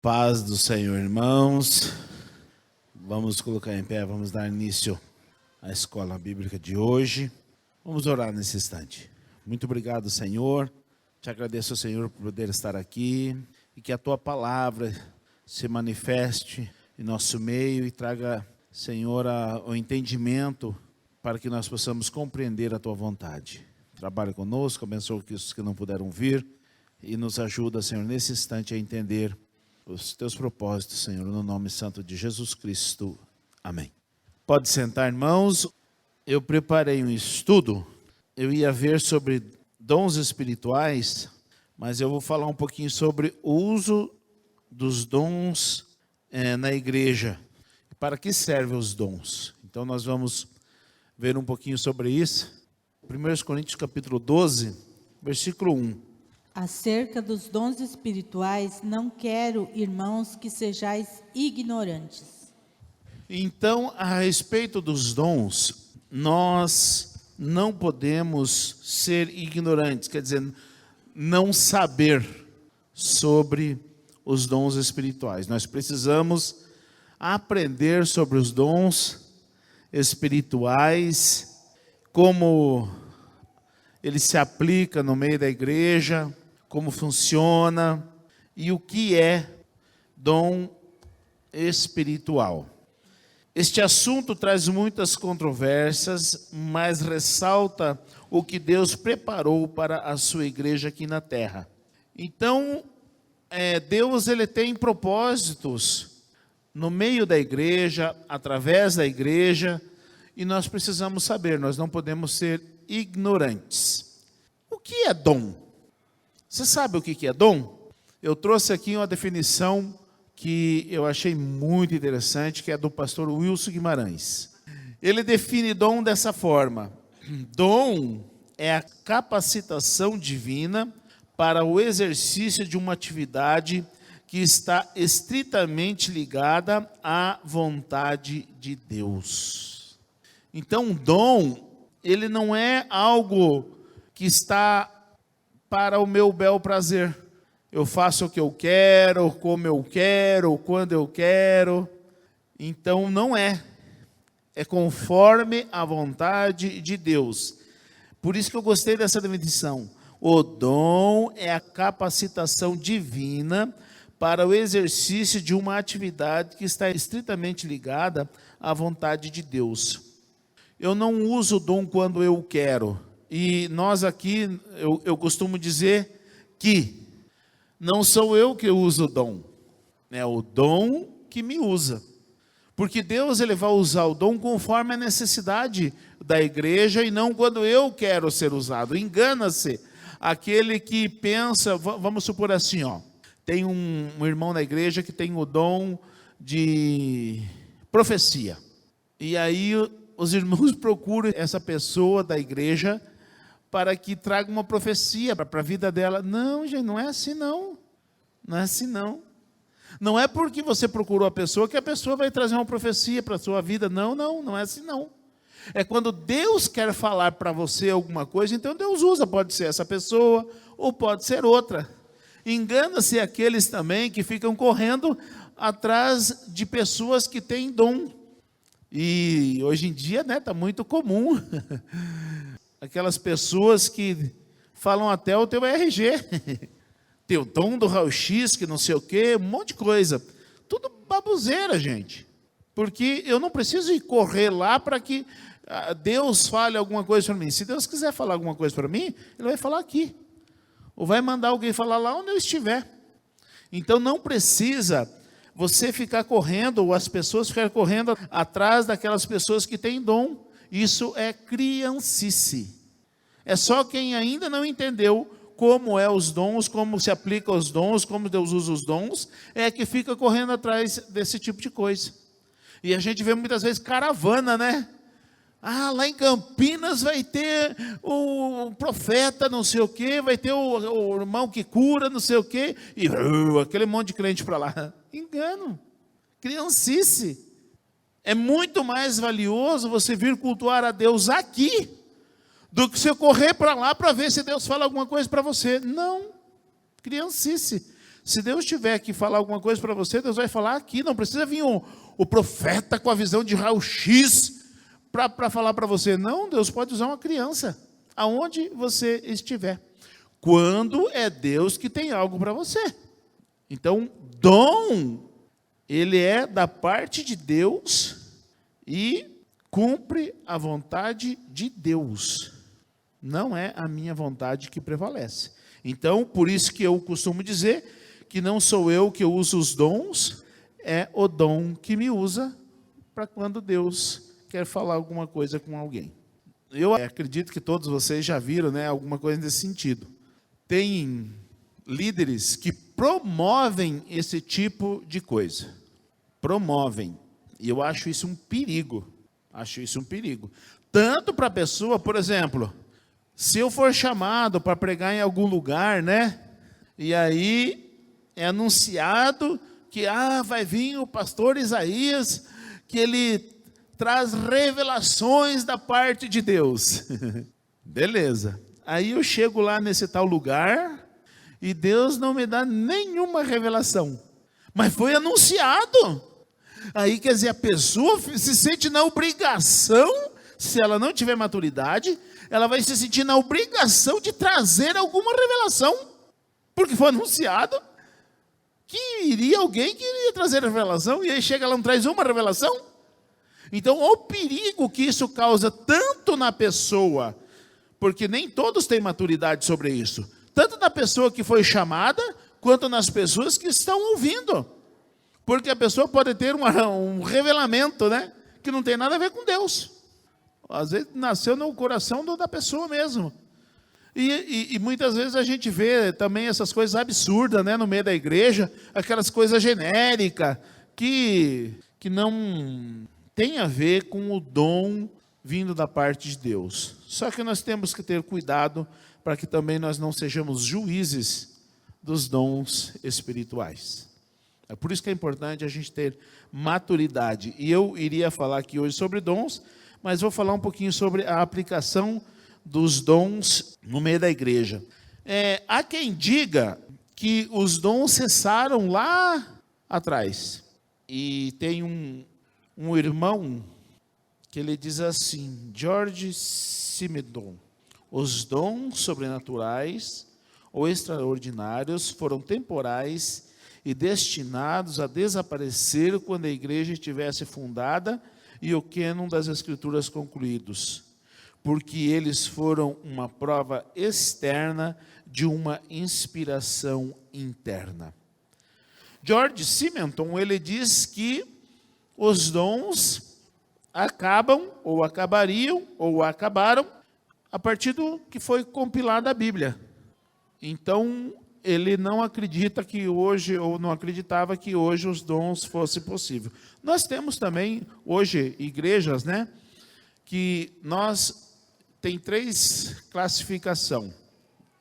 Paz do Senhor, irmãos. Vamos colocar em pé, vamos dar início à escola bíblica de hoje. Vamos orar nesse instante. Muito obrigado, Senhor. Te agradeço, Senhor, por poder estar aqui e que a Tua palavra se manifeste em nosso meio e traga, Senhor, o entendimento para que nós possamos compreender a Tua vontade. Trabalhe conosco, abençoa os que não puderam vir e nos ajuda, Senhor, nesse instante a entender os Teus propósitos, Senhor, no nome santo de Jesus Cristo. Amém. Pode sentar, irmãos. Eu preparei um estudo. Eu ia ver sobre dons espirituais, mas eu vou falar um pouquinho sobre o uso dos dons na igreja. Para que servem os dons? Então nós vamos ver um pouquinho sobre isso. 1 Coríntios capítulo 12, versículo 1. Acerca dos dons espirituais, não quero, irmãos, que sejais ignorantes. Então, a respeito dos dons, nós não podemos ser ignorantes, quer dizer, não saber sobre os dons espirituais. Nós precisamos aprender sobre os dons espirituais, como ele se aplica no meio da igreja, como funciona e o que é dom espiritual. Este assunto traz muitas controvérsias, mas ressalta o que Deus preparou para a sua igreja aqui na terra. Então, Deus ele tem propósitos no meio da igreja, através da igreja, e nós precisamos saber, nós não podemos ser ignorantes. O que é dom? Você sabe o que é dom? Eu trouxe aqui uma definição que eu achei muito interessante, que é do pastor Wilson Guimarães. Ele define dom dessa forma: dom é a capacitação divina para o exercício de uma atividade que está estritamente ligada à vontade de Deus. Então, dom, ele não é algo que está para o meu bel prazer. Eu faço o que eu quero, como eu quero, quando eu quero. Então não é. É conforme a vontade de Deus. Por isso que eu gostei dessa definição. O dom é a capacitação divina para o exercício de uma atividade que está estritamente ligada à vontade de Deus. Eu não uso o dom quando eu quero. E nós aqui, eu costumo dizer que não sou eu que uso o dom. É o dom que me usa. Porque Deus ele vai usar o dom conforme a necessidade da igreja e não quando eu quero ser usado. Engana-se aquele que pensa, vamos supor assim, tem um irmão na igreja que tem o dom de profecia. E aí os irmãos procuram essa pessoa da igreja para que traga uma profecia para a vida dela. Não, gente, não é assim não. Não é assim não. Não é porque você procurou a pessoa que a pessoa vai trazer uma profecia para a sua vida. Não é assim não. É quando Deus quer falar para você alguma coisa, então Deus usa. Pode ser essa pessoa ou pode ser outra. Engana-se aqueles também que ficam correndo atrás de pessoas que têm dom. E hoje em dia, está muito comum. Aquelas pessoas que falam até o teu RG. Teu dom do raio-x, que não sei o quê, um monte de coisa. Tudo baboseira, gente. Porque eu não preciso ir correr lá para que Deus fale alguma coisa para mim. Se Deus quiser falar alguma coisa para mim, Ele vai falar aqui. Ou vai mandar alguém falar lá onde eu estiver. Então não precisa você ficar correndo, ou as pessoas ficarem correndo atrás daquelas pessoas que têm dom. Isso é criancice. É só quem ainda não entendeu como é os dons, como se aplica os dons, como Deus usa os dons, é que fica correndo atrás desse tipo de coisa. E a gente vê muitas vezes caravana, né? Lá em Campinas vai ter o profeta não sei o quê, vai ter o irmão que cura não sei o quê, e aquele monte de crente para lá. Engano. Criancice. É muito mais valioso você vir cultuar a Deus aqui do que você correr para lá para ver se Deus fala alguma coisa para você. Não, criancice. Se Deus tiver que falar alguma coisa para você, Deus vai falar aqui. Não precisa vir o profeta com a visão de raio-x para falar para você. Não, Deus pode usar uma criança, aonde você estiver. Quando é Deus que tem algo para você. Então, dom, ele é da parte de Deus e cumpre a vontade de Deus. Não é a minha vontade que prevalece. Então, por isso que eu costumo dizer que não sou eu que uso os dons, é o dom que me usa para quando Deus quer falar alguma coisa com alguém. Eu acredito que todos vocês já viram, né, alguma coisa nesse sentido. Tem líderes que promovem esse tipo de coisa. Promovem. E eu acho isso um perigo. Acho isso um perigo. Tanto para a pessoa, por exemplo, se eu for chamado para pregar em algum lugar, né? E aí é anunciado que vai vir o pastor Isaías, que ele traz revelações da parte de Deus. Beleza. Aí eu chego lá nesse tal lugar e Deus não me dá nenhuma revelação. Mas foi anunciado. Aí, quer dizer, a pessoa se sente na obrigação, se ela não tiver maturidade, ela vai se sentir na obrigação de trazer alguma revelação, porque foi anunciado que iria alguém que iria trazer a revelação, e aí chega lá e não traz uma revelação. Então, o perigo que isso causa tanto na pessoa, porque nem todos têm maturidade sobre isso, tanto na pessoa que foi chamada, quanto nas pessoas que estão ouvindo. Porque a pessoa pode ter um revelamento, né, que não tem nada a ver com Deus. Às vezes nasceu no coração da pessoa mesmo. E muitas vezes a gente vê também essas coisas absurdas, né, no meio da igreja, aquelas coisas genéricas, que não tem a ver com o dom vindo da parte de Deus. Só que nós temos que ter cuidado para que também nós não sejamos juízes dos dons espirituais. É por isso que é importante a gente ter maturidade. E eu iria falar aqui hoje sobre dons, mas vou falar um pouquinho sobre a aplicação dos dons no meio da igreja. Há quem diga que os dons cessaram lá atrás. E tem um irmão que ele diz assim, George Simenon: os dons sobrenaturais ou extraordinários foram temporais e destinados a desaparecer quando a igreja estivesse fundada e o cânon das Escrituras concluídos, porque eles foram uma prova externa de uma inspiração interna. George Simenon, ele diz que os dons acabam, ou acabariam, ou acabaram, a partir do que foi compilada a Bíblia. Então, ele não acredita que hoje, ou não acreditava que hoje os dons fossem possíveis. Nós temos também, hoje, igrejas, né, que tem 3 classificações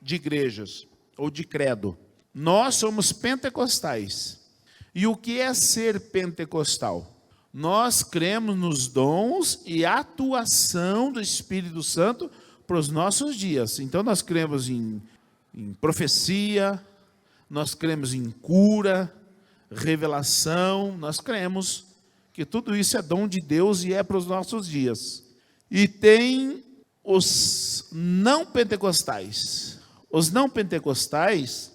de igrejas, ou de credo. Nós somos pentecostais. E o que é ser pentecostal? Nós cremos nos dons e atuação do Espírito Santo para os nossos dias. Então, nós cremos em profecia, nós cremos em cura, revelação, nós cremos que tudo isso é dom de Deus e é para os nossos dias. E tem os não pentecostais. Os não pentecostais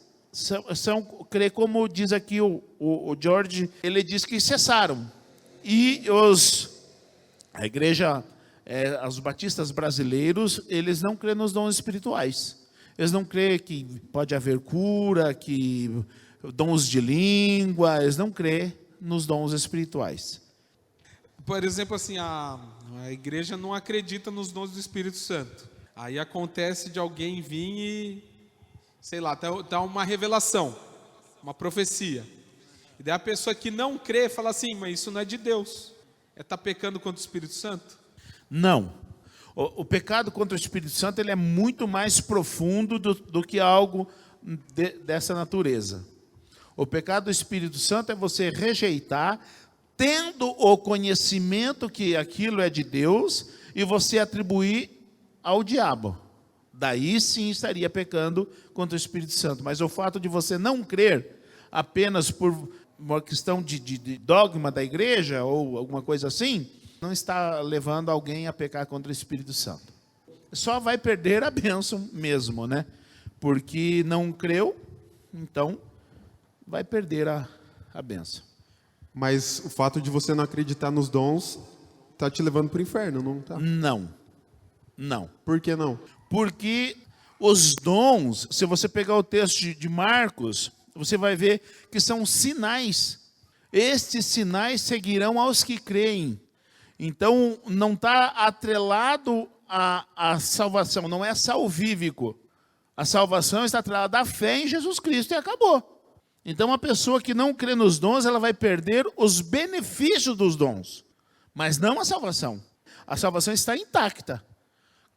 creio, como diz aqui o George, ele diz que cessaram. E a igreja, os batistas brasileiros, eles não creem nos dons espirituais. Eles não creem que pode haver cura, que dons de língua, eles não creem nos dons espirituais. Por exemplo, assim, a igreja não acredita nos dons do Espírito Santo. Aí acontece de alguém vir e, sei lá, tá uma revelação, uma profecia. E daí a pessoa que não crê fala assim, mas isso não é de Deus. Tá pecando contra o Espírito Santo? Não. O pecado contra o Espírito Santo, ele é muito mais profundo do que algo dessa natureza. O pecado do Espírito Santo é você rejeitar, tendo o conhecimento que aquilo é de Deus, e você atribuir ao diabo. Daí sim estaria pecando contra o Espírito Santo. Mas o fato de você não crer, apenas por uma questão de dogma da igreja ou alguma coisa assim, não está levando alguém a pecar contra o Espírito Santo. Só vai perder a bênção mesmo, né? Porque não creu, então vai perder a bênção. Mas o fato de você não acreditar nos dons está te levando para o inferno, não está? Não. Por que não? Porque os dons, se você pegar o texto de Marcos, você vai ver que são sinais. Estes sinais seguirão aos que creem. Então, não está atrelado à salvação, não é salvífico. A salvação está atrelada à fé em Jesus Cristo e acabou. Então, a pessoa que não crê nos dons, ela vai perder os benefícios dos dons, mas não a salvação. A salvação está intacta.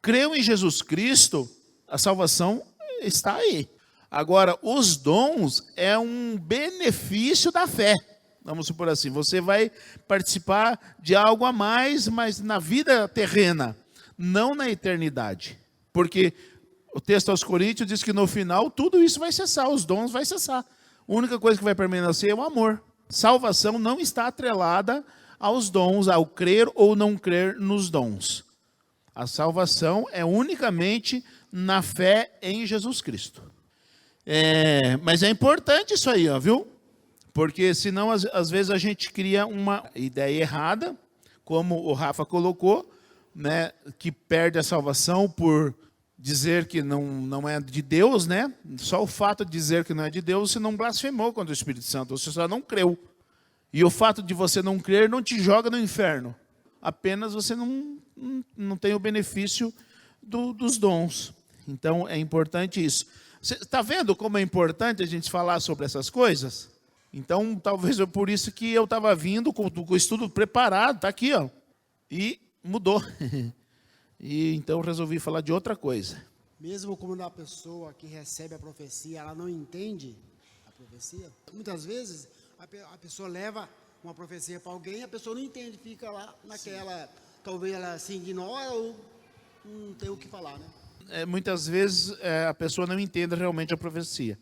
Creu em Jesus Cristo, a salvação está aí. Agora, os dons é um benefício da fé. Vamos supor assim, você vai participar de algo a mais, mas na vida terrena, não na eternidade. Porque o texto aos Coríntios diz que no final tudo isso vai cessar, os dons vai cessar. A única coisa que vai permanecer é o amor. Salvação não está atrelada aos dons, ao crer ou não crer nos dons. A salvação é unicamente na fé em Jesus Cristo. Mas é importante isso aí, ó, viu? Porque senão às vezes a gente cria uma ideia errada, como o Rafa colocou, né, que perde a salvação por dizer que não é de Deus, né? Só o fato de dizer que não é de Deus, você não blasfemou contra o Espírito Santo, você só não creu. E o fato de você não crer não te joga no inferno. Apenas você não tem o benefício dos dons. Então é importante isso. Você está vendo como é importante a gente falar sobre essas coisas? Então, talvez por isso que eu estava vindo com o estudo preparado, está aqui, ó, e mudou. E então resolvi falar de outra coisa. Mesmo quando a pessoa que recebe a profecia, ela não entende a profecia, muitas vezes a pessoa leva uma profecia para alguém, a pessoa não entende, fica lá naquela, talvez ela se ignora ou não tem o que falar, né? Muitas vezes a pessoa não entende realmente a profecia.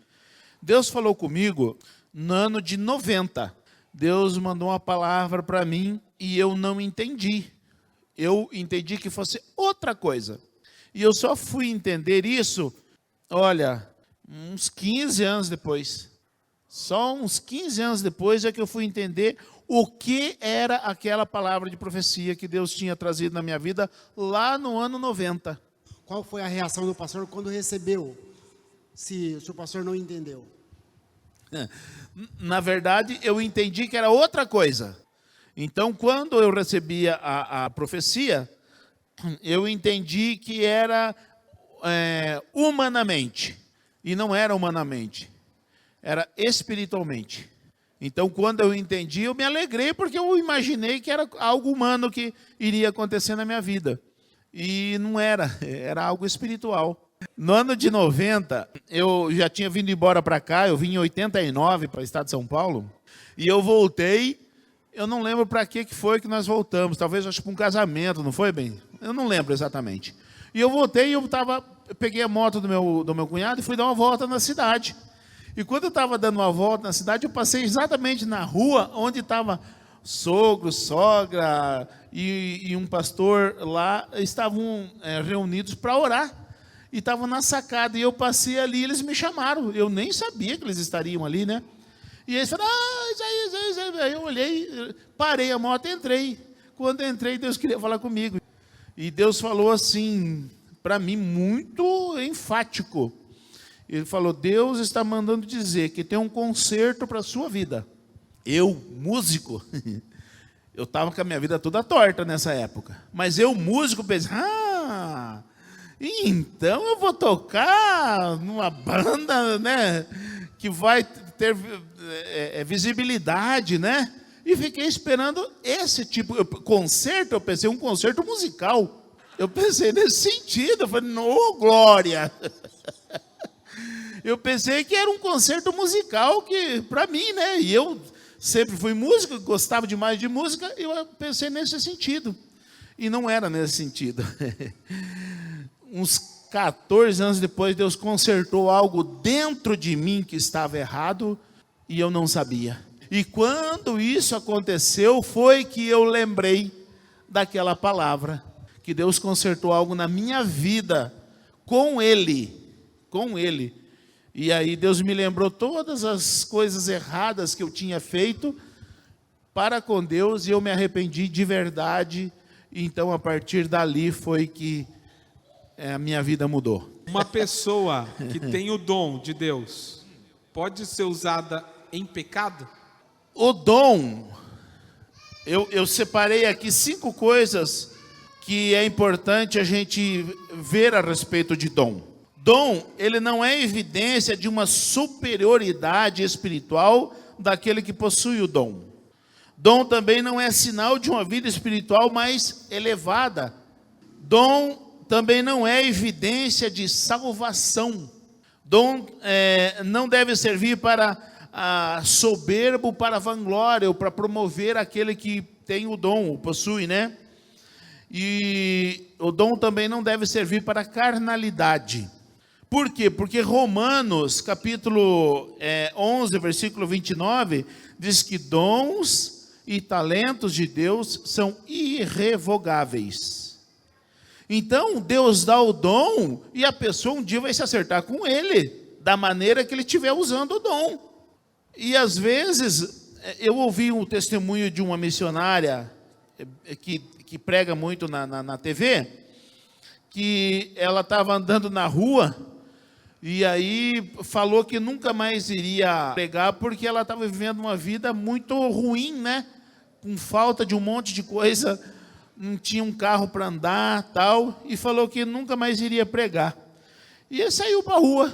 Deus falou comigo no ano de 90. Deus mandou uma palavra para mim e eu não entendi. Eu entendi que fosse outra coisa. E eu só fui entender isso, olha, uns 15 anos depois. Só uns 15 anos depois é que eu fui entender o que era aquela palavra de profecia que Deus tinha trazido na minha vida lá no ano 90. Qual foi a reação do pastor quando recebeu, se o pastor não entendeu? Na verdade, eu entendi que era outra coisa. Então, quando eu recebi a profecia, eu entendi que era humanamente. E não era humanamente. Era espiritualmente. Então, quando eu entendi, eu me alegrei, porque eu imaginei que era algo humano que iria acontecer na minha vida. E não era, era algo espiritual. No ano de 90, eu já tinha vindo embora para cá, eu vim em 89 para o estado de São Paulo, e eu voltei, eu não lembro para que foi que nós voltamos, talvez acho para um casamento, não foi bem? Eu não lembro exatamente. E eu voltei, eu peguei a moto do meu cunhado e fui dar uma volta na cidade. E quando eu estava dando uma volta na cidade, eu passei exatamente na rua onde estava sogro, sogra e um pastor lá, estavam reunidos para orar. E estavam na sacada, e eu passei ali, eles me chamaram, eu nem sabia que eles estariam ali, né? E eles falaram, isso aí. Aí eu olhei, parei a moto e entrei. Quando eu entrei, Deus queria falar comigo. E Deus falou assim, para mim, muito enfático. Ele falou, Deus está mandando dizer que tem um conserto para a sua vida. Eu, músico, eu estava com a minha vida toda torta nessa época. Mas eu, músico, pensei, então eu vou tocar numa banda, né, que vai ter visibilidade, né? E fiquei esperando esse tipo de concerto. Eu pensei um concerto musical. Eu pensei nesse sentido. Eu falei, glória! Eu pensei que era um concerto musical que para mim, né? E eu sempre fui músico, gostava demais de música. E eu pensei nesse sentido. E não era nesse sentido. Uns 14 anos depois, Deus consertou algo dentro de mim que estava errado. e eu não sabia. E quando isso aconteceu, foi que eu lembrei daquela palavra, que Deus consertou algo na minha vida com Ele. E aí Deus me lembrou todas as coisas erradas que eu tinha feito para com Deus, e eu me arrependi de verdade. Então, a partir dali foi que a minha vida mudou. Uma pessoa que tem o dom de Deus pode ser usada em pecado? O dom, eu separei aqui 5 coisas que é importante a gente ver a respeito de dom. Dom, ele não é evidência de uma superioridade espiritual daquele que possui o dom. Dom também não é sinal de uma vida espiritual mais elevada. Dom também não é evidência de salvação. Dom não deve servir para soberbo, para vanglória, ou para promover aquele que tem o dom, o possui, né? E o dom também não deve servir para carnalidade. Por quê? Porque Romanos, capítulo 11, versículo 29, diz que dons e talentos de Deus são irrevogáveis. Então, Deus dá o dom e a pessoa um dia vai se acertar com ele, da maneira que ele estiver usando o dom. E às vezes, eu ouvi um testemunho de uma missionária que prega muito na TV, que ela estava andando na rua e aí falou que nunca mais iria pregar porque ela estava vivendo uma vida muito ruim, né? Com falta de um monte de coisa, não tinha um carro para andar, tal, e falou que nunca mais iria pregar. E ele saiu para a rua,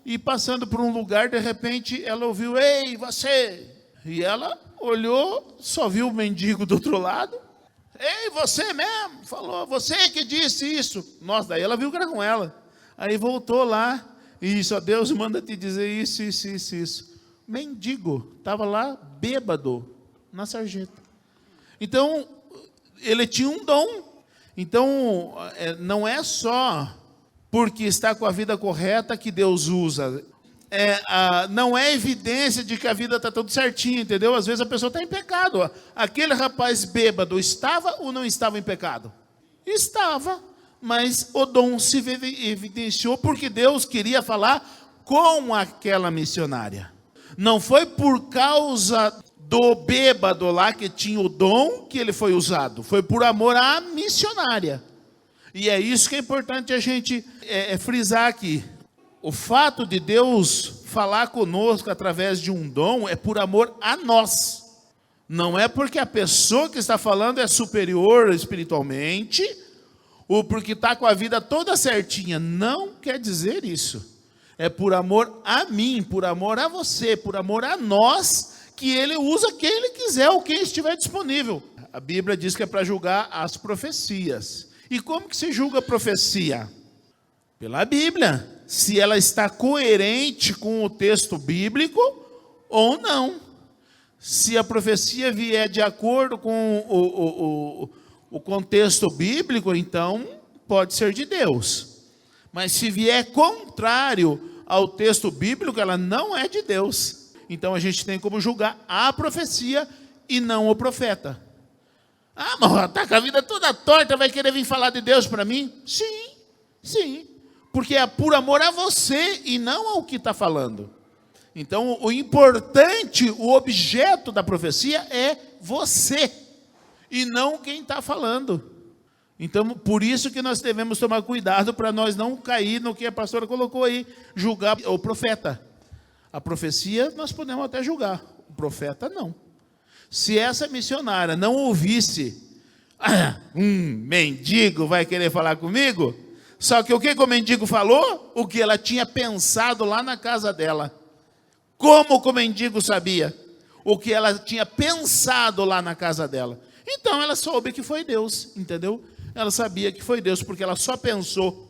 e passando por um lugar, de repente, ela ouviu, ei, você! E ela olhou, só viu o mendigo do outro lado. Ei, você mesmo? Falou, você que disse isso. Nossa, daí ela viu que era com ela. Aí voltou lá, e só Deus manda te dizer isso. Mendigo, estava lá bêbado na sarjeta. Então, ele tinha um dom. Então, não é só porque está com a vida correta que Deus usa. Não é evidência de que a vida está tudo certinho, entendeu? Às vezes a pessoa está em pecado. Aquele rapaz bêbado estava ou não estava em pecado? Estava, mas o dom se evidenciou porque Deus queria falar com aquela missionária. Não foi por causa do bêbado lá que tinha o dom que ele foi usado. Foi por amor à missionária. E é isso que é importante a gente frisar aqui. O fato de Deus falar conosco através de um dom é por amor a nós. Não é porque a pessoa que está falando é superior espiritualmente, ou porque está com a vida toda certinha. Não quer dizer isso. É por amor a mim, por amor a você, por amor a nós, que ele usa quem ele quiser ou quem estiver disponível. A Bíblia diz que é para julgar as profecias. E como que se julga a profecia? Pela Bíblia. Se ela está coerente com o texto bíblico ou não. Se a profecia vier de acordo com o contexto bíblico, então pode ser de Deus. Mas se vier contrário ao texto bíblico, ela não é de Deus. Então a gente tem como julgar a profecia e não o profeta. Ah, mas está com a vida toda torta, vai querer vir falar de Deus para mim? Sim. Porque é por amor a você e não ao que está falando. Então o importante, o objeto da profecia é você e não quem está falando. Então por isso que nós devemos tomar cuidado para nós não cair no que a pastora colocou aí, julgar o profeta. A profecia nós podemos até julgar, o profeta não. Se essa missionária não ouvisse, mendigo vai querer falar comigo? Só que o que o mendigo falou? O que ela tinha pensado lá na casa dela. Como o mendigo sabia? O que ela tinha pensado lá na casa dela. Então ela soube que foi Deus, entendeu? Ela sabia que foi Deus, porque ela só pensou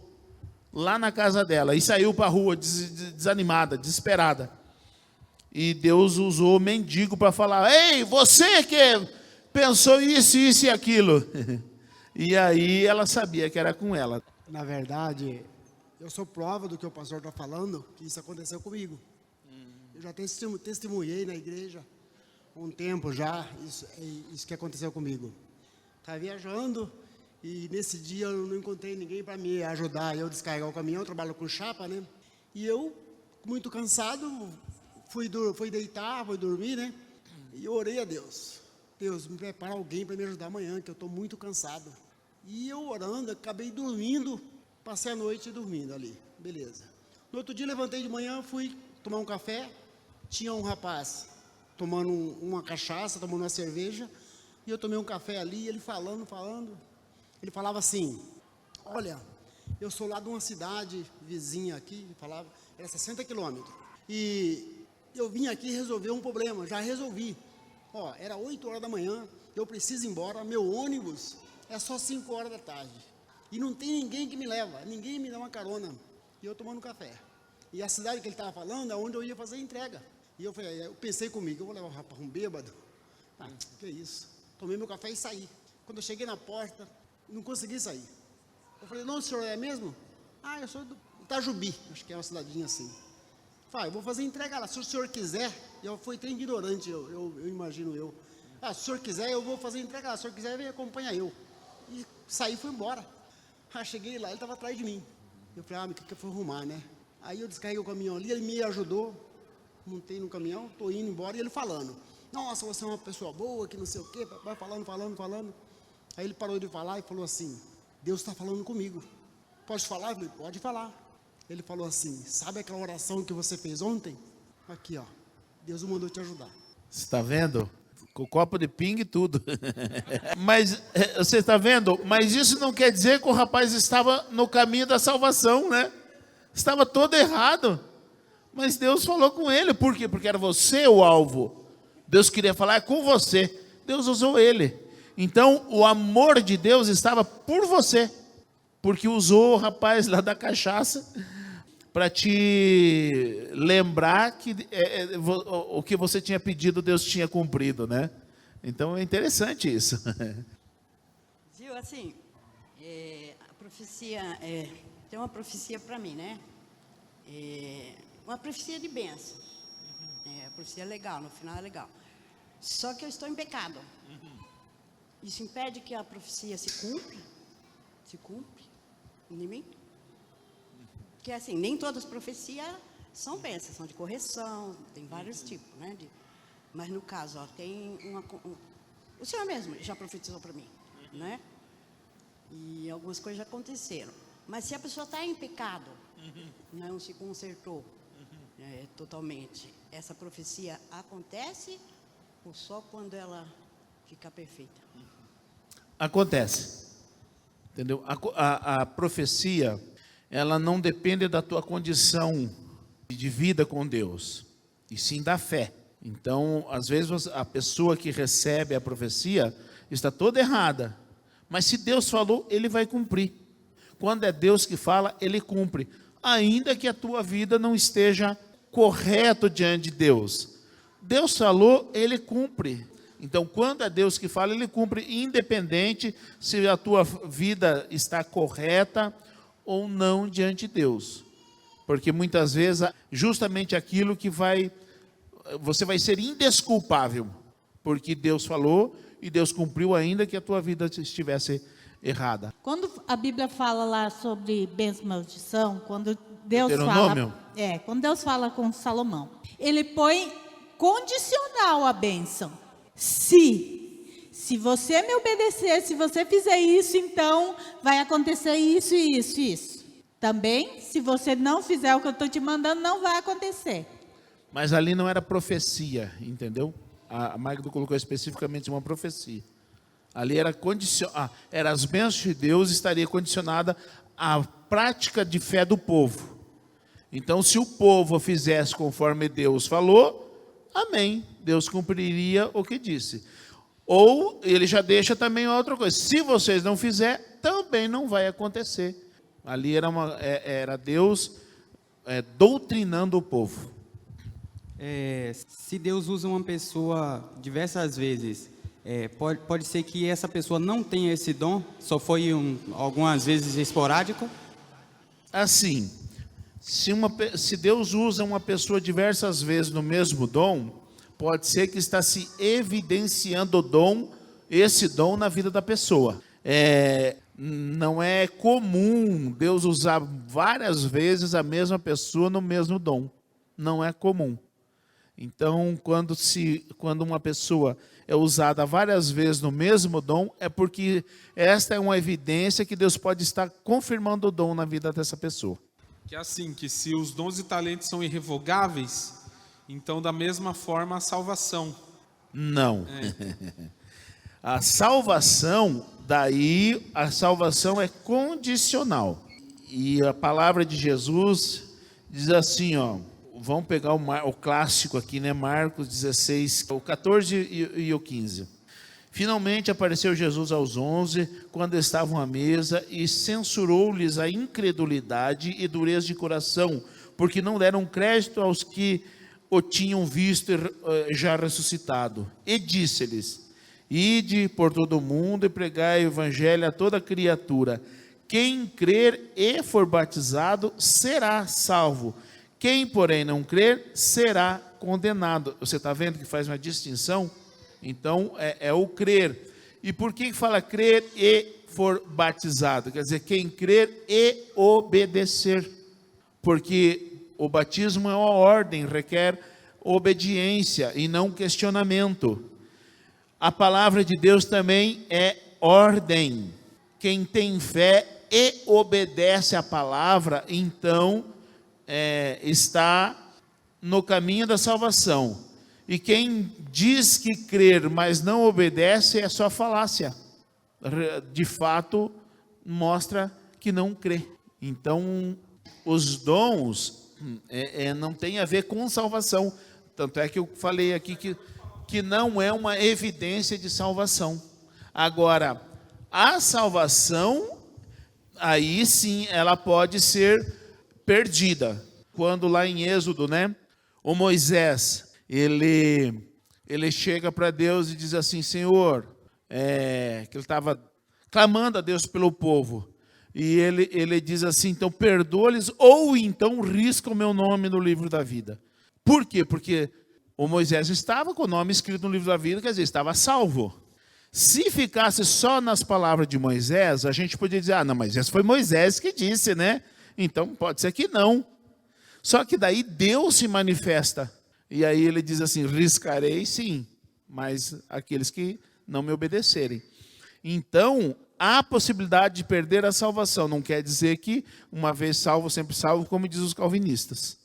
lá na casa dela e saiu para a rua desanimada, desesperada. E Deus usou o mendigo para falar, ei, você que pensou isso e aquilo. E aí ela sabia que era com ela. Na verdade, eu sou prova do que o pastor está falando, que isso aconteceu comigo. Eu já testemunhei na igreja há um tempo já, isso que aconteceu comigo. Estava viajando e nesse dia eu não encontrei ninguém para me ajudar eu descarregar o caminhão, eu trabalho com chapa, né? E eu, muito cansado, fui deitar, fui dormir, né? E eu orei a Deus. Deus, me prepara alguém para me ajudar amanhã, que eu estou muito cansado. E eu orando, acabei dormindo, passei a noite dormindo ali, beleza. No outro dia levantei de manhã, fui tomar um café, tinha um rapaz tomando uma cachaça, tomando uma cerveja, e eu tomei um café ali, ele falando, ele falava assim, olha, eu sou lá de uma cidade vizinha aqui, falava, era 60 quilômetros, e eu vim aqui resolver um problema, já resolvi. Ó, era 8 horas da manhã, eu preciso ir embora, meu ônibus é só 5 horas da tarde. E não tem ninguém que me leva, ninguém me dá uma carona. E eu tomando café. E a cidade que ele estava falando é onde eu ia fazer a entrega. E eu pensei comigo, eu vou levar o rapaz um bêbado. Ah, que isso. Tomei meu café e saí. Quando eu cheguei na porta, não consegui sair. Eu falei, não, senhor, é mesmo? Ah, eu sou do Itajubi, acho que é uma cidadinha assim. Falei, eu vou fazer entrega lá, se o senhor quiser, eu fui até ignorante, eu imagino eu. Ah, se o senhor quiser, eu vou fazer entrega lá, se o senhor quiser, vem acompanhar eu. E saí e fui embora. Ah, cheguei lá, ele estava atrás de mim. Eu falei, mas o que eu fui arrumar, né? Aí eu descarreguei o caminhão ali, ele me ajudou, montei no caminhão, estou indo embora, e ele falando, nossa, você é uma pessoa boa, que não sei o quê, vai falando. Aí ele parou de falar e falou assim, Deus está falando comigo. Pode falar? Eu falei, pode falar. Ele falou assim, sabe aquela oração que você fez ontem? Aqui, ó, Deus mandou te ajudar. Você está vendo? Com copo de pinga e tudo. Mas, você está vendo? Mas isso não quer dizer que o rapaz estava no caminho da salvação, né? Estava todo errado. Mas Deus falou com ele. Por quê? Porque era você o alvo. Deus queria falar com você. Deus usou ele. Então, o amor de Deus estava por você. Porque usou o rapaz lá da cachaça para te lembrar que o que você tinha pedido, Deus tinha cumprido, né? Então é interessante isso. Viu, assim, a profecia, tem uma profecia para mim, né? Uma profecia de bênção. A profecia é legal, no final é legal. Só que eu estou em pecado. Isso impede que a profecia se cumpra? Se cumpre em mim? Porque assim, nem todas as profecias são bênçãos, são de correção, tem vários tipos, né? Mas no caso, ó, tem o Senhor mesmo já profetizou para mim, né? E algumas coisas já aconteceram. Mas se a pessoa está em pecado, não se consertou totalmente, essa profecia acontece ou só quando ela fica perfeita? Acontece. Entendeu? A profecia, ela não depende da tua condição de vida com Deus, e sim da fé. Então, às vezes, a pessoa que recebe a profecia está toda errada. Mas se Deus falou, Ele vai cumprir. Quando é Deus que fala, Ele cumpre. Ainda que a tua vida não esteja correto diante de Deus. Deus falou, Ele cumpre. Então, quando é Deus que fala, Ele cumpre, independente se a tua vida está correta ou não diante de Deus. Porque muitas vezes, justamente aquilo que você vai ser indesculpável, porque Deus falou e Deus cumpriu, ainda que a tua vida estivesse errada. Quando a Bíblia fala lá sobre bênção e maldição, quando Deus quando Deus fala com Salomão, Ele põe condicional a bênção. Se você me obedecer, se você fizer isso, então vai acontecer isso, isso, isso. Também, se você não fizer o que eu estou te mandando, não vai acontecer. Mas ali não era profecia, entendeu? A Magda colocou especificamente uma profecia. Ali era era as bênçãos de Deus, estaria condicionada à prática de fé do povo. Então, se o povo fizesse conforme Deus falou, amém, Deus cumpriria o que disse. Ou ele já deixa também outra coisa, se vocês não fizerem, também não vai acontecer. Ali era Deus doutrinando o povo. Se Deus usa uma pessoa diversas vezes, pode ser que essa pessoa não tenha esse dom, só foi algumas vezes esporádico? Assim, Se Deus usa uma pessoa diversas vezes no mesmo dom, pode ser que está se evidenciando esse dom na vida da pessoa. Não é comum Deus usar várias vezes a mesma pessoa no mesmo dom. Não é comum. Então, quando uma pessoa é usada várias vezes no mesmo dom, é porque esta é uma evidência que Deus pode estar confirmando o dom na vida dessa pessoa. Que é assim, que se os dons e talentos são irrevogáveis, então da mesma forma a salvação. Não. A salvação é condicional. E a palavra de Jesus diz assim, vamos pegar o clássico aqui, né? Marcos 16, o 14 e o 15. Finalmente apareceu Jesus aos 11, quando estavam à mesa, e censurou-lhes a incredulidade e dureza de coração, porque não deram crédito aos que o tinham visto já ressuscitado. E disse-lhes: ide por todo o mundo e pregai o evangelho a toda criatura. Quem crer e for batizado será salvo. Quem, porém, não crer será condenado. Você está vendo que faz uma distinção? Então, é o crer. E por que fala crer e for batizado? Quer dizer, quem crer e obedecer. Porque o batismo é uma ordem, requer obediência e não questionamento. A palavra de Deus também é ordem. Quem tem fé e obedece a palavra, então está no caminho da salvação. E quem diz que crer, mas não obedece, é só falácia. De fato, mostra que não crê. Então, os dons não tem a ver com salvação. Tanto é que eu falei aqui que não é uma evidência de salvação. Agora, a salvação, aí sim, ela pode ser perdida. Quando lá em Êxodo, o Moisés, ele chega para Deus e diz assim: Senhor, que ele estava clamando a Deus pelo povo. E ele diz assim: então perdoa-lhes ou então risca o meu nome no livro da vida. Por quê? Porque o Moisés estava com o nome escrito no livro da vida, quer dizer, estava salvo. Se ficasse só nas palavras de Moisés, a gente poderia dizer: não, mas esse foi Moisés que disse, né? Então pode ser que não. Só que daí Deus se manifesta. E aí ele diz assim: riscarei sim, mas aqueles que não me obedecerem. Então, há possibilidade de perder a salvação. Não quer dizer que uma vez salvo, sempre salvo, como dizem os calvinistas.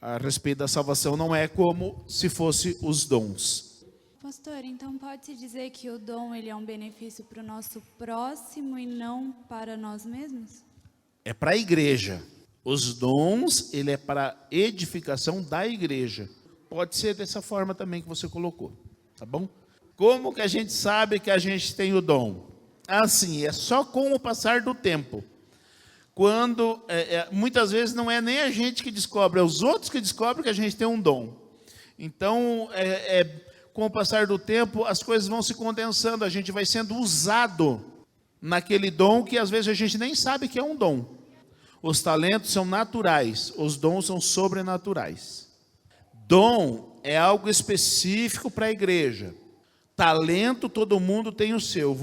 A respeito da salvação não é como se fosse os dons. Pastor, então pode-se dizer que o dom ele é um benefício para o nosso próximo e não para nós mesmos? É para a igreja. Os dons, ele é para a edificação da igreja. Pode ser dessa forma também que você colocou, tá bom? Como que a gente sabe que a gente tem o dom? Assim, é só com o passar do tempo. Quando, muitas vezes não é nem a gente que descobre, é os outros que descobrem que a gente tem um dom. Então, com o passar do tempo, as coisas vão se condensando, a gente vai sendo usado naquele dom que às vezes a gente nem sabe que é um dom. Os talentos são naturais, os dons são sobrenaturais. Dom é algo específico para a igreja. Talento, todo mundo tem o seu.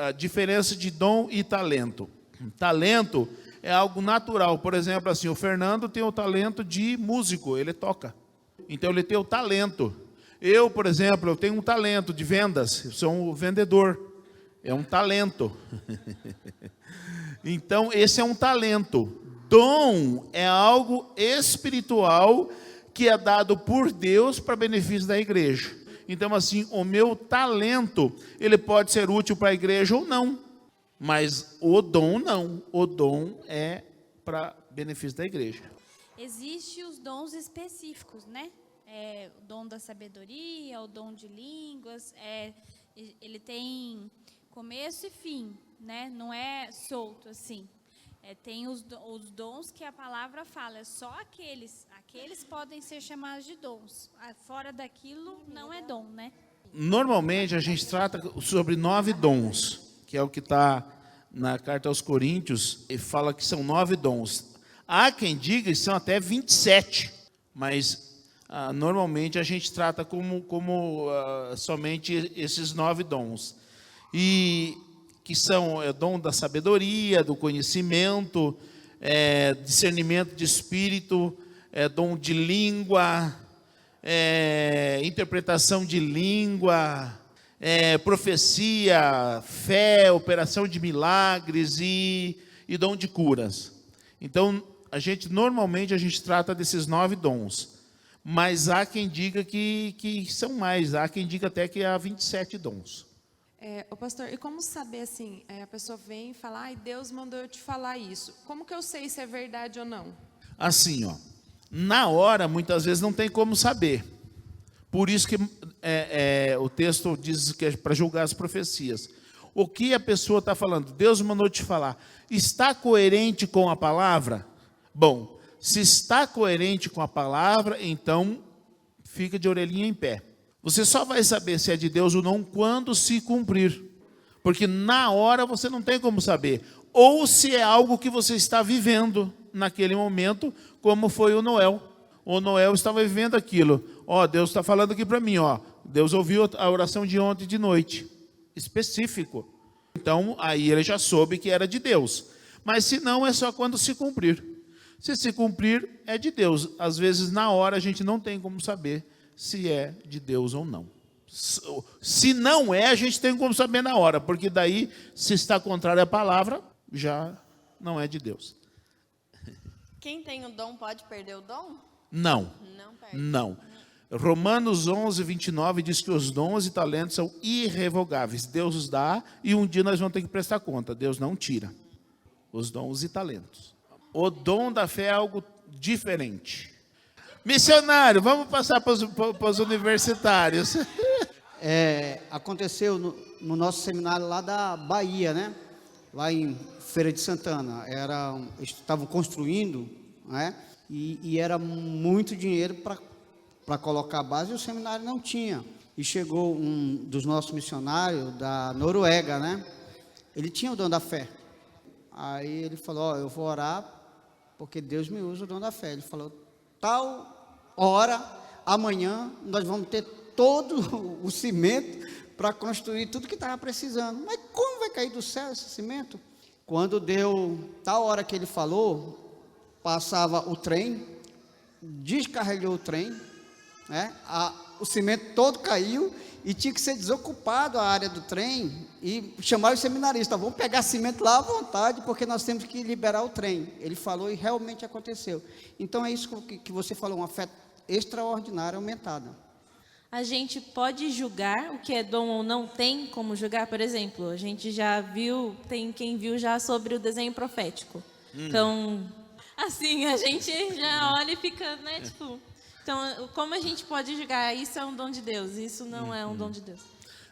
A diferença de dom e talento. Talento é algo natural. Por exemplo, assim, o Fernando tem o talento de músico, ele toca. Então ele tem o talento. Eu, por exemplo, eu tenho um talento de vendas, eu sou um vendedor. É um talento. Então, esse é um talento. Dom é algo espiritual que é dado por Deus para benefício da igreja. Então, assim, o meu talento, ele pode ser útil para a igreja ou não. Mas o dom não. O dom é para benefício da igreja. Existem os dons específicos, né? O dom da sabedoria, o dom de línguas. Ele tem começo e fim, né? Não é solto assim. Tem os dons que a palavra fala. É só aqueles podem ser chamados de dons. Fora daquilo não é dom, né? Normalmente a gente trata sobre 9 dons, que é o que está na carta aos Coríntios, e fala que são 9 dons. Há quem diga que são até 27, mas normalmente a gente trata como somente esses 9 dons. E que são dom da sabedoria, do conhecimento, discernimento de espírito, dom de língua, interpretação de língua, profecia, fé, operação de milagres e dom de curas. Então, normalmente a gente trata desses 9 dons, mas há quem diga que são mais, há quem diga até que há 27 dons. O pastor, e como saber assim, a pessoa vem e fala, ai, Deus mandou eu te falar isso. Como que eu sei se é verdade ou não? Assim, na hora, muitas vezes não tem como saber. Por isso que o texto diz que é para julgar as profecias. O que a pessoa está falando? Deus mandou te falar. Está coerente com a palavra? Bom, se está coerente com a palavra, então fica de orelhinha em pé. Você só vai saber se é de Deus ou não quando se cumprir. Porque na hora você não tem como saber. Ou se é algo que você está vivendo naquele momento, como foi o Noel. O Noel estava vivendo aquilo. Deus está falando aqui para mim. Deus ouviu a oração de ontem de noite. Específico. Então, aí ele já soube que era de Deus. Mas se não, é só quando se cumprir. Se se cumprir, é de Deus. Às vezes, na hora, a gente não tem como saber se é de Deus ou não. Se não é, a gente tem como saber na hora, porque daí, se está contrário à palavra, já não é de Deus. Quem tem o dom pode perder o dom? Não. Não perde. Não. Romanos 11, 29 diz que os dons e talentos são irrevogáveis. Deus os dá e um dia nós vamos ter que prestar conta. Deus não tira os dons e talentos. O dom da fé é algo diferente. Missionário, vamos passar para os universitários. Aconteceu no nosso seminário lá da Bahia, né? Lá em Feira de Santana. Estavam construindo, né? E era muito dinheiro para colocar a base e o seminário não tinha. E chegou um dos nossos missionários da Noruega, né? Ele tinha o dom da fé. Aí ele falou, eu vou orar porque Deus me usa o dom da fé. Ele falou, tal hora, amanhã, nós vamos ter todo o cimento para construir tudo que estava precisando. Mas como vai cair do céu esse cimento? Quando deu tal hora que ele falou, passava o trem, descarregou o trem, né? O cimento todo caiu e tinha que ser desocupado a área do trem e chamar os seminaristas, vamos pegar cimento lá à vontade, porque nós temos que liberar o trem. Ele falou e realmente aconteceu. Então é isso que você falou, uma fé extraordinária, aumentada. A gente pode julgar o que é dom ou não? Tem como julgar? Por exemplo, a gente já viu, tem quem viu já sobre o desenho profético. Então, assim, a gente já olha e fica, né, tipo... Então, como a gente pode julgar? Isso é um dom de Deus, isso não é um dom de Deus.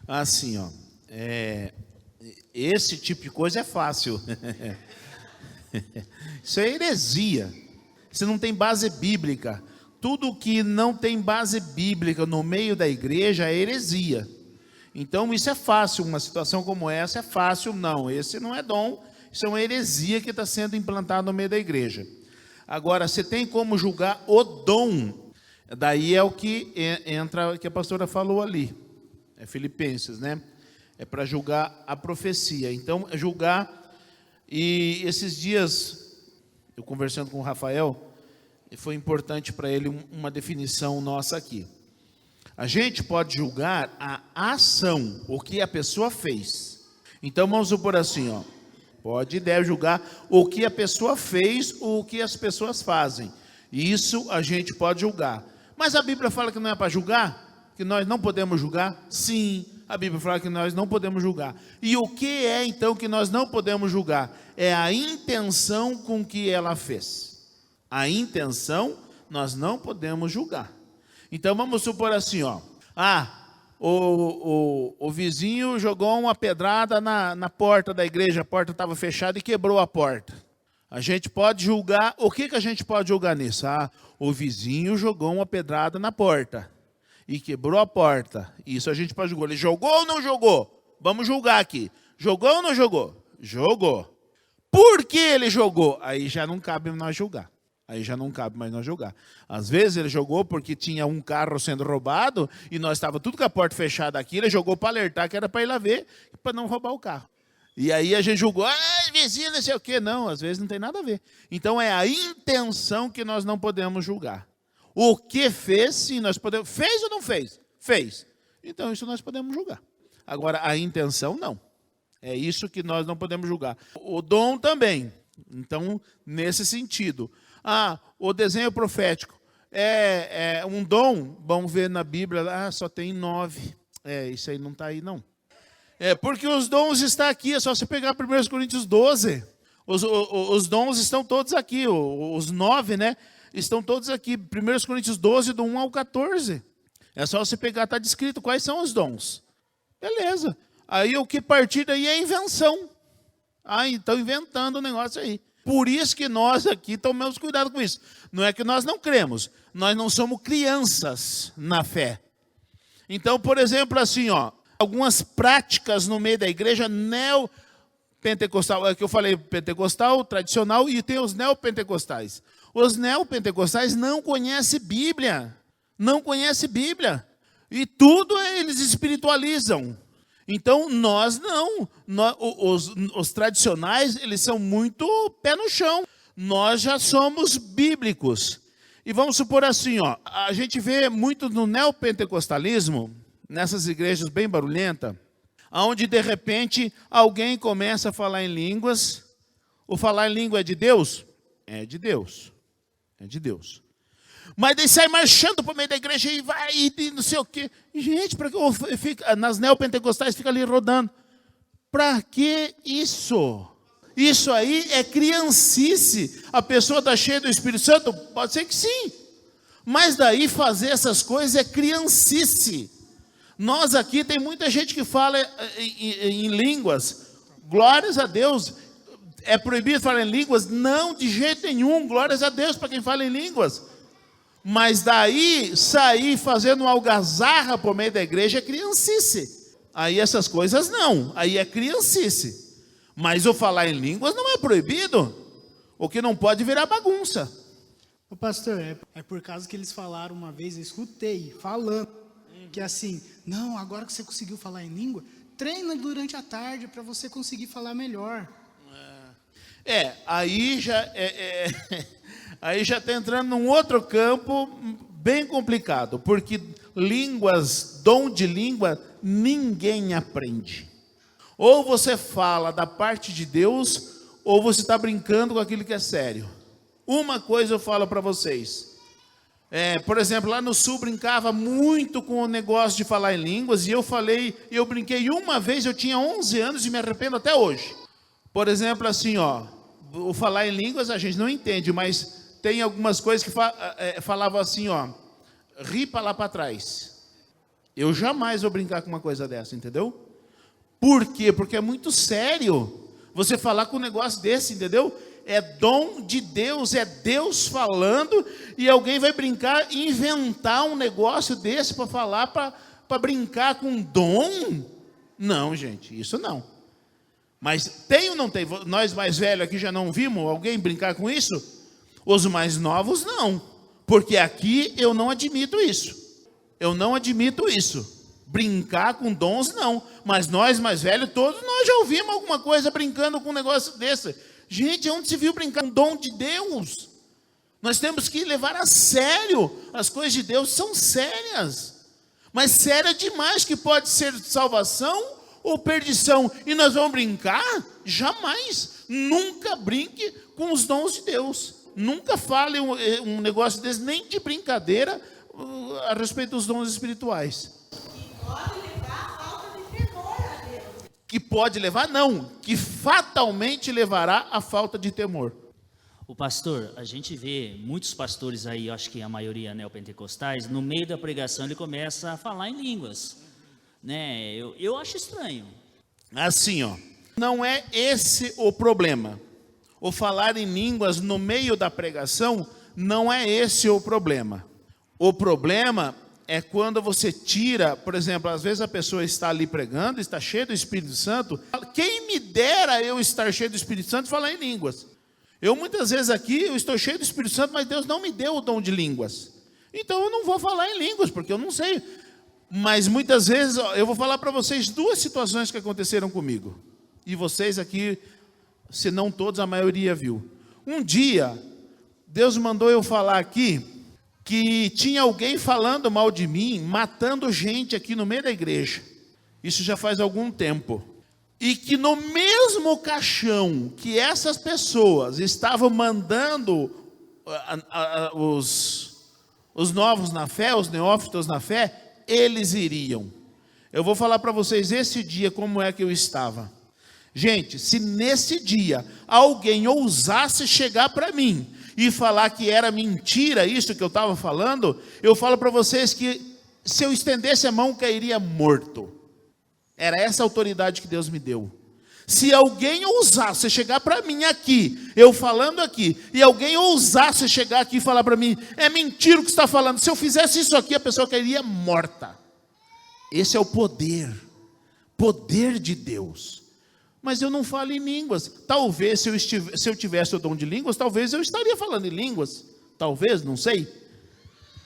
Assim, esse tipo de coisa é fácil. Isso é heresia. Isso não tem base bíblica. Tudo que não tem base bíblica no meio da igreja é heresia. Então, isso é fácil. Uma situação como essa é fácil. Não, esse não é dom. Isso é uma heresia que está sendo implantada no meio da igreja. Agora, você tem como julgar o dom. Daí é o que entra, que a pastora falou ali. É Filipenses, né? É para julgar a profecia. Então, julgar. E esses dias, eu conversando com o Rafael, foi importante para ele uma definição nossa aqui. A gente pode julgar a ação, o que a pessoa fez. Então, vamos supor assim, pode e deve julgar o que a pessoa fez ou o que as pessoas fazem. Isso a gente pode julgar. Mas a Bíblia fala que não é para julgar? Que nós não podemos julgar? Sim, a Bíblia fala que nós não podemos julgar. E o que é então que nós não podemos julgar? É a intenção com que ela fez. A intenção nós não podemos julgar. Então vamos supor assim, o vizinho jogou uma pedrada na porta da igreja, a porta estava fechada e quebrou a porta. A gente pode julgar, o que a gente pode julgar nisso? O vizinho jogou uma pedrada na porta e quebrou a porta. Isso a gente pode julgar. Ele jogou ou não jogou? Vamos julgar aqui. Jogou ou não jogou? Jogou. Por que ele jogou? Aí já não cabe nós julgar. Aí já não cabe mais nós jogar. Às vezes ele jogou porque tinha um carro sendo roubado e nós estava tudo com a porta fechada aqui, ele jogou para alertar que era para ir lá ver, para não roubar o carro. E aí a gente julgou, vizinho, não sei o quê. Não, às vezes não tem nada a ver. Então é a intenção que nós não podemos julgar. O que fez, sim, nós podemos. Fez ou não fez? Fez. Então isso nós podemos julgar. Agora, a intenção, não. É isso que nós não podemos julgar. O dom também. Então, nesse sentido. O desenho profético é um dom. Vamos ver na Bíblia, só tem 9. Isso aí não está aí, não. Porque os dons estão aqui, é só você pegar 1 Coríntios 12. Os dons estão todos aqui, os 9, né? Estão todos aqui. 1 Coríntios 12, do 1 ao 14. É só você pegar, está descrito quais são os dons. Beleza. Aí o que partir daí é invenção. Estão inventando o negócio aí. Por isso que nós aqui tomamos cuidado com isso. Não é que nós não cremos, nós não somos crianças na fé. Então, por exemplo, assim, algumas práticas no meio da igreja neopentecostal, que eu falei pentecostal, tradicional, e tem os neopentecostais. Os neopentecostais não conhecem Bíblia. Não conhecem Bíblia. E tudo eles espiritualizam. Então, nós não. Os tradicionais, eles são muito pé no chão. Nós já somos bíblicos. E vamos supor assim, a gente vê muito no neopentecostalismo, nessas igrejas bem barulhentas, onde de repente alguém começa a falar em línguas. O falar em língua é de Deus? É de Deus. É de Deus. Mas daí sai marchando para o meio da igreja e vai e não sei o quê. Gente, nas neopentecostais fica ali rodando. Para que isso? Isso aí é criancice. A pessoa está cheia do Espírito Santo? Pode ser que sim. Mas daí fazer essas coisas é criancice. Nós aqui tem muita gente que fala em línguas. Glórias a Deus. É proibido falar em línguas? Não, de jeito nenhum. Glórias a Deus para quem fala em línguas. Mas daí sair fazendo uma algazarra por meio da igreja é criancice. Aí essas coisas não. Aí é criancice. Mas o falar em línguas não é proibido. O que não pode virar bagunça. Ô pastor, é por causa que eles falaram uma vez, eu escutei falando, que assim, não, agora que você conseguiu falar em língua, treina durante a tarde para você conseguir falar melhor. Aí já está entrando num outro campo bem complicado, porque línguas, dom de língua, ninguém aprende. Ou você fala da parte de Deus, ou você está brincando com aquilo que é sério. Uma coisa eu falo para vocês. Por exemplo, lá no sul brincava muito com o negócio de falar em línguas, e eu brinquei uma vez, eu tinha 11 anos e me arrependo até hoje. Por exemplo, assim, o falar em línguas a gente não entende, mas tem algumas coisas que falavam assim, ri para lá para trás. Eu jamais vou brincar com uma coisa dessa, entendeu? Por quê? Porque é muito sério você falar com um negócio desse, entendeu? É dom de Deus, é Deus falando, e alguém vai brincar e inventar um negócio desse para falar, para brincar com dom? Não, gente, isso não. Mas tem ou não tem? Nós mais velhos aqui já não vimos alguém brincar com isso? Os mais novos não, porque aqui eu não admito isso. Eu não admito isso. Brincar com dons não, mas nós mais velhos, todos nós já ouvimos alguma coisa brincando com um negócio desse. Gente, onde se viu brincar com dom de Deus? Nós temos que levar a sério. As coisas de Deus são sérias, mas séria demais, que pode ser salvação ou perdição. E nós vamos brincar? Jamais. Nunca brinque com os dons de Deus. Nunca fale um negócio desse, nem de brincadeira, a respeito dos dons espirituais. Que pode levar, não, que fatalmente levará à falta de temor. O pastor, a gente vê muitos pastores aí, acho que a maioria neopentecostais, no meio da pregação ele começa a falar em línguas, né? Eu acho estranho. Assim, não é esse o problema. O falar em línguas no meio da pregação não é esse o problema. O problema é quando você tira, por exemplo, às vezes a pessoa está ali pregando, está cheia do Espírito Santo. Quem me dera eu estar cheio do Espírito Santo e falar em línguas? Eu muitas vezes aqui, eu estou cheio do Espírito Santo, mas Deus não me deu o dom de línguas. Então eu não vou falar em línguas, porque eu não sei. Mas muitas vezes, eu vou falar para vocês 2 situações que aconteceram comigo. E vocês aqui, se não todos, a maioria viu. Um dia, Deus mandou eu falar aqui que tinha alguém falando mal de mim, matando gente aqui no meio da igreja. Isso já faz algum tempo. E que no mesmo caixão que essas pessoas estavam mandando os novos na fé, os neófitos na fé, eles iriam. Eu vou falar para vocês esse dia como é que eu estava. Gente, se nesse dia alguém ousasse chegar para mim e falar que era mentira isso que eu estava falando, eu falo para vocês que se eu estendesse a mão, cairia morto. Era essa autoridade que Deus me deu. Se alguém ousasse chegar para mim aqui, eu falando aqui, e alguém ousasse chegar aqui e falar para mim, é mentira o que você está falando, se eu fizesse isso aqui, a pessoa cairia morta. Esse é o poder de Deus. Mas eu não falo em línguas. Talvez se eu tivesse o dom de línguas, talvez eu estaria falando em línguas. Talvez, não sei.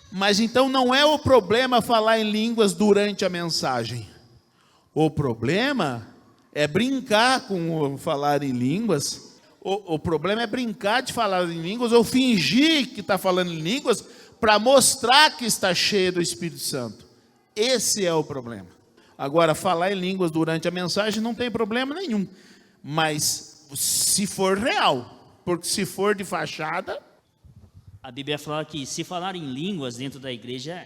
Mas então não é o problema falar em línguas durante a mensagem. O problema é brincar com falar em línguas. O problema é brincar de falar em línguas ou fingir que está falando em línguas para mostrar que está cheio do Espírito Santo. Esse é o problema. Agora, falar em línguas durante a mensagem não tem problema nenhum. Mas se for real, porque se for de fachada... A Bíblia fala que se falar em línguas dentro da igreja...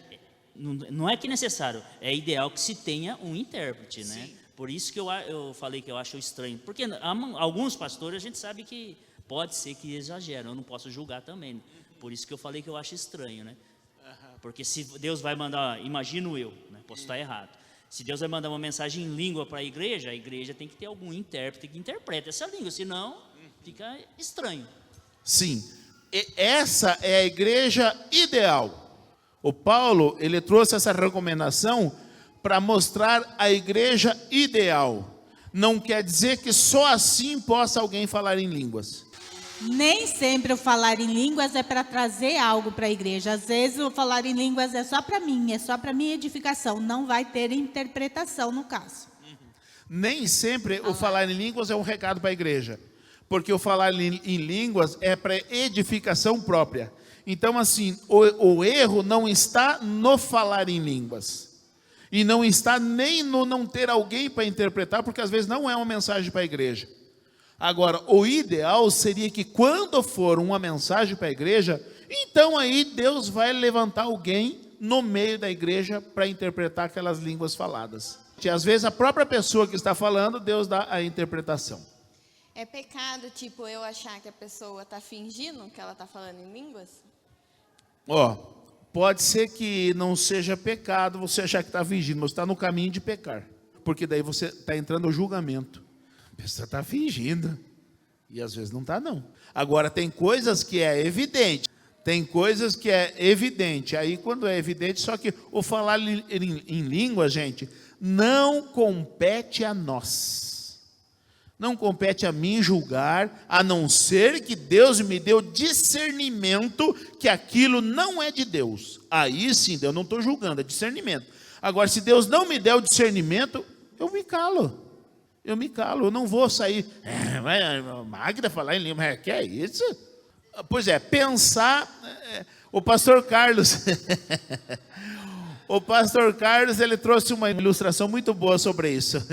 Não é que é necessário, é ideal que se tenha um intérprete, né? Por isso que eu falei que eu acho estranho. Porque alguns pastores a gente sabe que pode ser que exageram, eu não posso julgar também. Por isso que eu falei que eu acho estranho, né? Porque se Deus vai mandar, imagino eu, né? Posso estar errado. Se Deus vai mandar uma mensagem em língua para a igreja tem que ter algum intérprete que interprete essa língua, senão fica estranho. Sim, essa é a igreja ideal. O Paulo, ele trouxe essa recomendação para mostrar a igreja ideal. Não quer dizer que só assim possa alguém falar em línguas. Nem sempre o falar em línguas é para trazer algo para a igreja. Às vezes o falar em línguas é só para mim, é só para minha edificação. Não vai ter interpretação no caso. Nem sempre o falar em línguas é um recado para a igreja. Porque o falar em línguas é para edificação própria. Então, assim, o erro não está no falar em línguas. E não está nem no não ter alguém para interpretar, porque às vezes não é uma mensagem para a igreja. Agora, o ideal seria que quando for uma mensagem para a igreja, então aí Deus vai levantar alguém no meio da igreja para interpretar aquelas línguas faladas. E às vezes a própria pessoa que está falando, Deus dá a interpretação. É pecado, tipo, eu achar que a pessoa está fingindo que ela está falando em línguas? Pode ser que não seja pecado você achar que está fingindo, mas está no caminho de pecar. Porque daí você está entrando no julgamento. A pessoa está fingindo. E às vezes não está, não. Agora, tem coisas que é evidente. Tem coisas que é evidente. Aí, quando é evidente, só que o falar em língua, gente, não compete a nós. Não compete a mim julgar, a não ser que Deus me deu discernimento que aquilo não é de Deus. Aí sim, eu não estou julgando, é discernimento. Agora, se Deus não me der o discernimento, eu me calo. Eu não vou sair. Magda falar em língua, que é isso? Pois é, pensar. O pastor Carlos, ele trouxe uma ilustração muito boa sobre isso.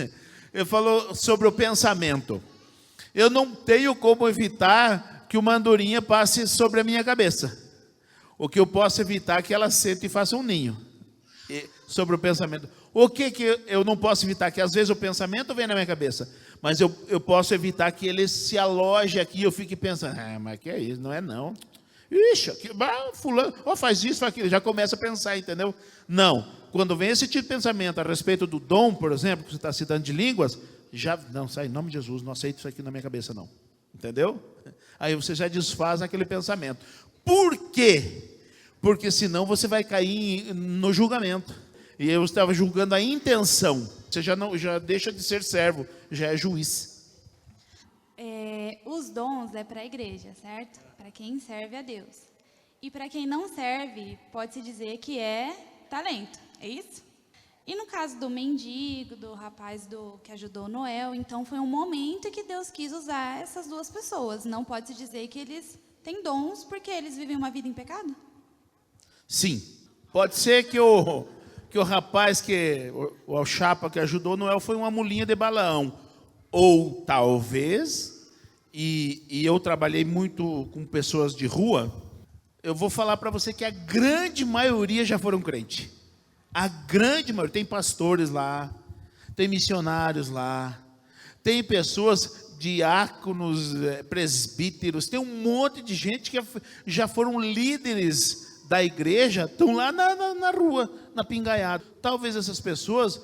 Ele falou sobre o pensamento. Eu não tenho como evitar que uma andorinha passe sobre a minha cabeça. O que eu posso evitar é que ela sente e faça um ninho. Sobre o pensamento. O que eu não posso evitar? Que às vezes o pensamento vem na minha cabeça. Mas eu posso evitar que ele se aloje aqui e eu fique pensando, mas que é isso? Não é não. Ixi, fulano, faz isso, faz aquilo. Já começa a pensar, entendeu? Não. Quando vem esse tipo de pensamento a respeito do dom, por exemplo, que você está citando de línguas, não, sai em nome de Jesus, não aceito isso aqui na minha cabeça, não. Entendeu? Aí você já desfaz aquele pensamento. Por quê? Porque senão você vai cair no julgamento. E eu estava julgando a intenção. Você já deixa de ser servo, já é juiz. O os dons é para a igreja, certo? Para quem serve a Deus. E para quem não serve, pode-se dizer que é talento, é isso? E no caso do mendigo, do rapaz que ajudou Noel, então foi um momento em que Deus quis usar essas duas pessoas. Não pode-se dizer que eles têm dons porque eles vivem uma vida em pecado? Sim. Pode ser que o rapaz, o chapa que ajudou Noel foi uma mulinha de Balaão. Ou talvez, e eu trabalhei muito com pessoas de rua, eu vou falar para você que a grande maioria já foram crente. A grande maioria. Tem pastores lá, tem missionários lá, tem pessoas, diáconos, presbíteros, tem um monte de gente que já foram líderes da igreja, estão lá na rua, na pingaiada. Talvez essas pessoas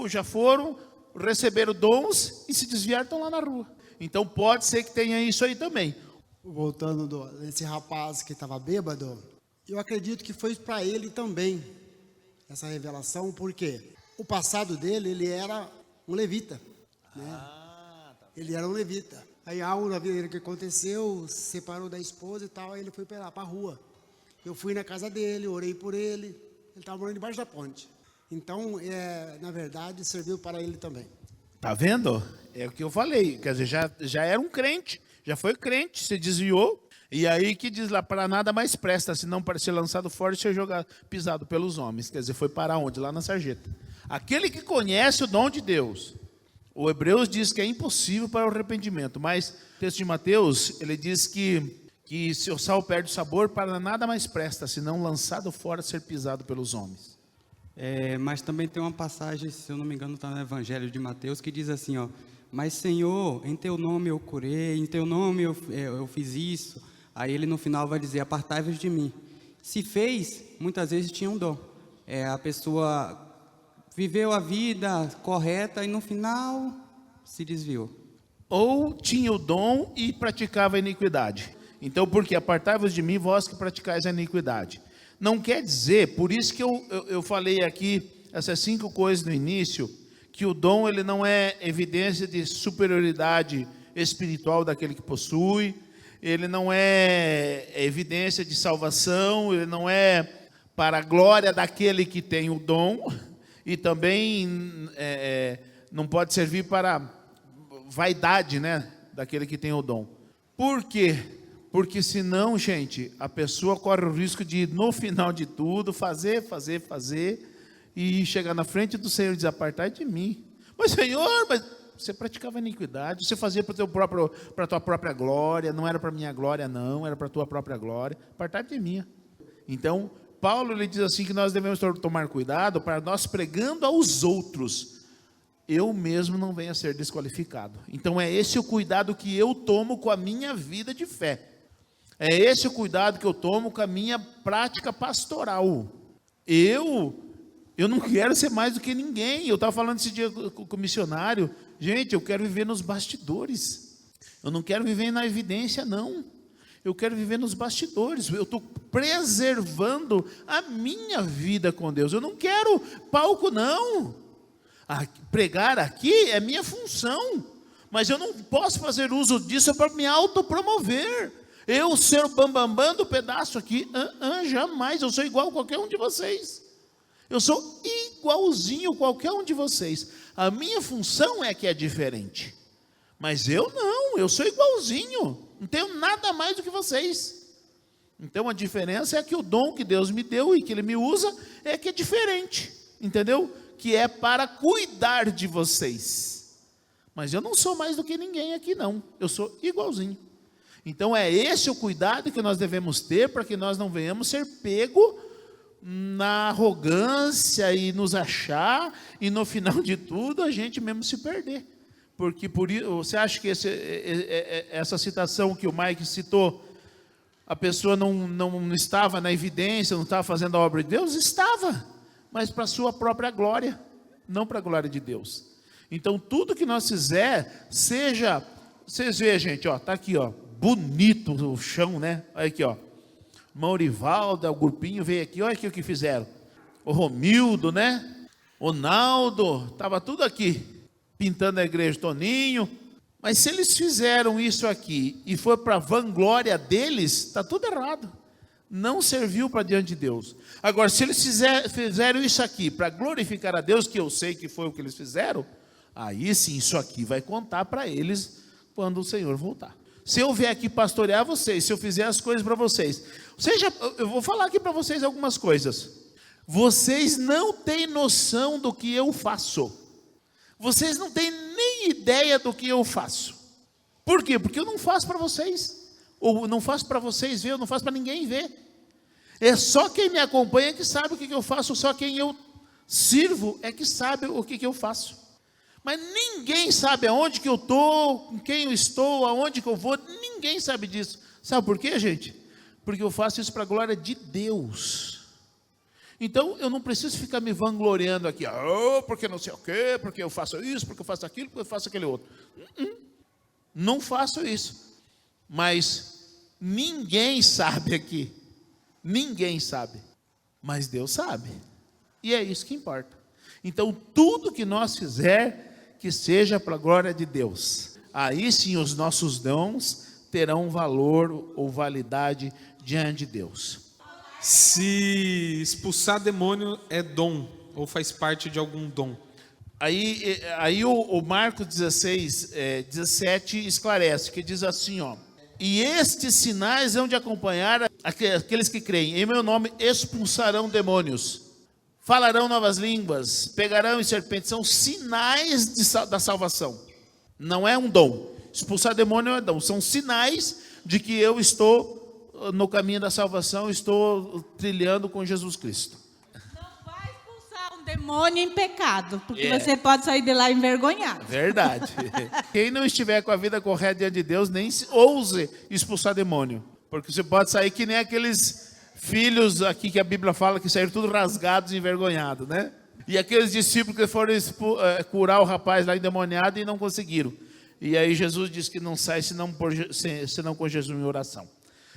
já foram, receberam dons e se desviaram, estão lá na rua. Então pode ser que tenha isso aí também. Voltando desse rapaz que estava bêbado, eu acredito que foi para ele também essa revelação, porque o passado dele, ele era um levita, né? Ele era um levita. Aí algo na vida dele que aconteceu, separou da esposa e tal, aí ele foi para lá, para a rua. Eu fui na casa dele, orei por ele, ele estava morando debaixo da ponte. Então, na verdade, serviu para ele também. Tá vendo? É o que eu falei, quer dizer, já era um crente, já foi crente, se desviou, e aí que diz lá, para nada mais presta, senão para ser lançado fora e ser pisado pelos homens. Quer dizer, foi para onde? Lá na sarjeta. Aquele que conhece o dom de Deus, o Hebreus diz que é impossível para o arrependimento, mas o texto de Mateus, ele diz que se o sal perde o sabor, para nada mais presta, senão lançado fora e ser pisado pelos homens. Mas também tem uma passagem, se eu não me engano, está no Evangelho de Mateus, que diz assim, ó, mas Senhor, em teu nome eu curei, em teu nome eu fiz isso. Aí ele no final vai dizer, apartai-vos de mim. Se fez, muitas vezes tinha um dom. A pessoa viveu a vida correta e no final se desviou. Ou tinha o dom e praticava a iniquidade. Então, porque apartai-vos de mim, vós que praticais a iniquidade. Não quer dizer, por isso que eu falei aqui, essas 5 coisas no início, que o dom ele não é evidência de superioridade espiritual daquele que possui, ele não é evidência de salvação, ele não é para a glória daquele que tem o dom, e também não pode servir para vaidade, né, daquele que tem o dom. Por quê? Porque senão, gente, a pessoa corre o risco de, no final de tudo, fazer, e chegar na frente do Senhor e dizer, apartai de mim. Mas, Senhor, você praticava iniquidade, você fazia para a tua própria glória, não era para a minha glória, não, era para a tua própria glória, apartai de mim. Então, Paulo ele diz assim que nós devemos tomar cuidado para nós pregando aos outros, eu mesmo não venha a ser desqualificado. Então, é esse o cuidado que eu tomo com a minha vida de fé. É esse o cuidado que eu tomo com a minha prática pastoral. Eu não quero ser mais do que ninguém. Eu estava falando esse dia com o missionário. Gente, eu quero viver nos bastidores. Eu não quero viver na evidência, não. Eu quero viver nos bastidores. Eu estou preservando a minha vida com Deus. Eu não quero palco, não. Pregar aqui é minha função. Mas eu não posso fazer uso disso para me autopromover. Eu ser o bambambam do pedaço aqui, jamais, eu sou igual a qualquer um de vocês. Eu sou igualzinho a qualquer um de vocês. A minha função é que é diferente. Mas eu não, eu sou igualzinho. Não tenho nada mais do que vocês. Então a diferença é que o dom que Deus me deu e que Ele me usa é que é diferente. Entendeu? Que é para cuidar de vocês. Mas eu não sou mais do que ninguém aqui não. Eu sou igualzinho. Então é esse o cuidado que nós devemos ter para que nós não venhamos ser pego na arrogância e nos achar e no final de tudo a gente mesmo se perder. Porque você acha que essa citação que o Mike citou, a pessoa não estava na evidência, não estava fazendo a obra de Deus? Estava, mas para a sua própria glória, não para a glória de Deus. Então tudo que nós fizer, seja, vocês veem gente, está aqui, bonito o chão, né? Olha aqui, Maurivalda, o grupinho veio aqui, olha aqui o que fizeram. O Romildo, né? O Naldo, estava tudo aqui, pintando a igreja, Toninho, Mas se eles fizeram isso aqui e foi para a vanglória deles, está tudo errado. Não serviu para diante de Deus. Agora, se eles fizeram isso aqui para glorificar a Deus, que eu sei que foi o que eles fizeram, aí sim, isso aqui vai contar para eles quando o Senhor voltar. Se eu vier aqui pastorear vocês, se eu fizer as coisas para vocês, eu vou falar aqui para vocês algumas coisas. Vocês não têm noção do que eu faço. Vocês não têm nem ideia do que eu faço. Por quê? Porque eu não faço para vocês. Ou não faço para vocês ver, eu não faço para ninguém ver. É só quem me acompanha que sabe o que eu faço, só quem eu sirvo é que sabe o que eu faço. Mas ninguém sabe aonde que eu estou, com quem eu estou, aonde que eu vou, ninguém sabe disso. Sabe por quê, gente? Porque eu faço isso para a glória de Deus. Então, eu não preciso ficar me vangloriando aqui, porque não sei o quê, porque eu faço isso, porque eu faço aquilo, porque eu faço aquele outro. Não faço isso. Mas ninguém sabe aqui. Ninguém sabe. Mas Deus sabe. E é isso que importa. Então, tudo que nós fizer, que seja para a glória de Deus. Aí sim os nossos dons terão valor ou validade diante de Deus. Se expulsar demônio é dom, ou faz parte de algum dom. Aí o Marcos 16, 17 esclarece, que diz assim, ó. E estes sinais hão de acompanhar aqueles que creem. Em meu nome expulsarão demônios, falarão novas línguas, pegarão em serpentes. São sinais da salvação. Não é um dom. Expulsar demônio é dom. São sinais de que eu estou no caminho da salvação, estou trilhando com Jesus Cristo. Não vai expulsar um demônio em pecado, porque você pode sair de lá envergonhado. Verdade. Quem não estiver com a vida correta diante de Deus, nem ouse expulsar demônio. Porque você pode sair que nem aqueles filhos aqui que a Bíblia fala que saíram tudo rasgados e envergonhados, né? E aqueles discípulos que foram curar o rapaz lá endemoniado e não conseguiram. E aí Jesus disse que não sai senão com Jesus em oração.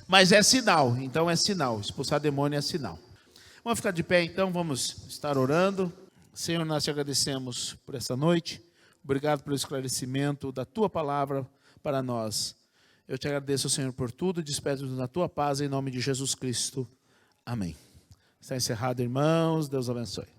Mas é sinal, então é sinal. Expulsar demônio é sinal. Vamos ficar de pé então, vamos estar orando. Senhor, nós te agradecemos por essa noite. Obrigado pelo esclarecimento da tua palavra para nós. Eu te agradeço, Senhor, por tudo. Despeço-nos na tua paz, em nome de Jesus Cristo. Amém. Está encerrado, irmãos. Deus abençoe.